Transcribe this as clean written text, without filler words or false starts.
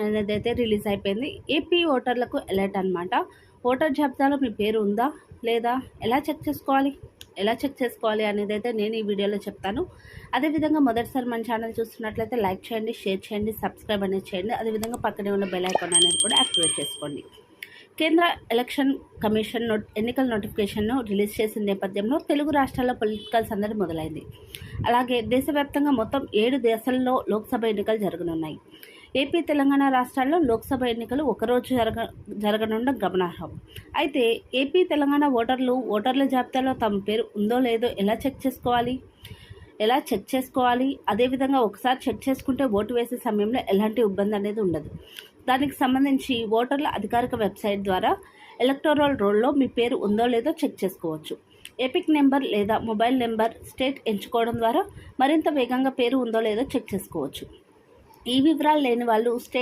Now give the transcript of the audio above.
అనేది అయితే రిలీజ్ అయిపోయింది. ఏపీ ఓటర్లకు అలర్ట్ అనమాట. ఓటర్ జాబితాలో మీ పేరు ఉందా లేదా ఎలా చెక్ చేసుకోవాలి అనేది అయితే నేను ఈ వీడియోలో చెప్తాను. అదేవిధంగా మొదటిసారి మన ఛానల్ చూస్తున్నట్లయితే లైక్ చేయండి, షేర్ చేయండి, సబ్స్క్రైబ్ అనేది చేయండి. అదేవిధంగా పక్కనే ఉన్న బెల్ ఐకాన్ అనేది కూడా యాక్టివేట్ చేసుకోండి. కేంద్ర ఎలక్షన్ కమిషన్ ఎన్నికల నోటిఫికేషన్ను రిలీజ్ చేసిన నేపథ్యంలో తెలుగు రాష్ట్రాల్లో పొలిటికల్ సందడి మొదలైంది. అలాగే దేశవ్యాప్తంగా మొత్తం 7 దశల్లో లోక్సభ ఎన్నికలు జరగనున్నాయి. ఏపీ, తెలంగాణ రాష్ట్రాల్లో లోక్సభ ఎన్నికలు ఒకరోజు జరగనుండడం గమనార్హం. అయితే ఏపీ, తెలంగాణ ఓటర్ల జాబితాలో తమ పేరు ఉందో లేదో ఎలా చెక్ చేసుకోవాలి అదేవిధంగా ఒకసారి చెక్ చేసుకుంటే ఓటు వేసే సమయంలో ఎలాంటి ఇబ్బంది అనేది ఉండదు. దానికి సంబంధించి ఓటర్ల అధికారిక వెబ్సైట్ ద్వారా ఎలక్టోరల్ రోల్లో మీ పేరు ఉందో లేదో చెక్ చేసుకోవచ్చు. ఎపిక్ నెంబర్ లేదా మొబైల్ నెంబర్ స్టేట్ ఎంచుకోవడం ద్వారా మరింత వేగంగా పేరు ఉందో లేదో చెక్ చేసుకోవచ్చు. ఈ వివరాలు లేని వాళ్ళు స్టేట్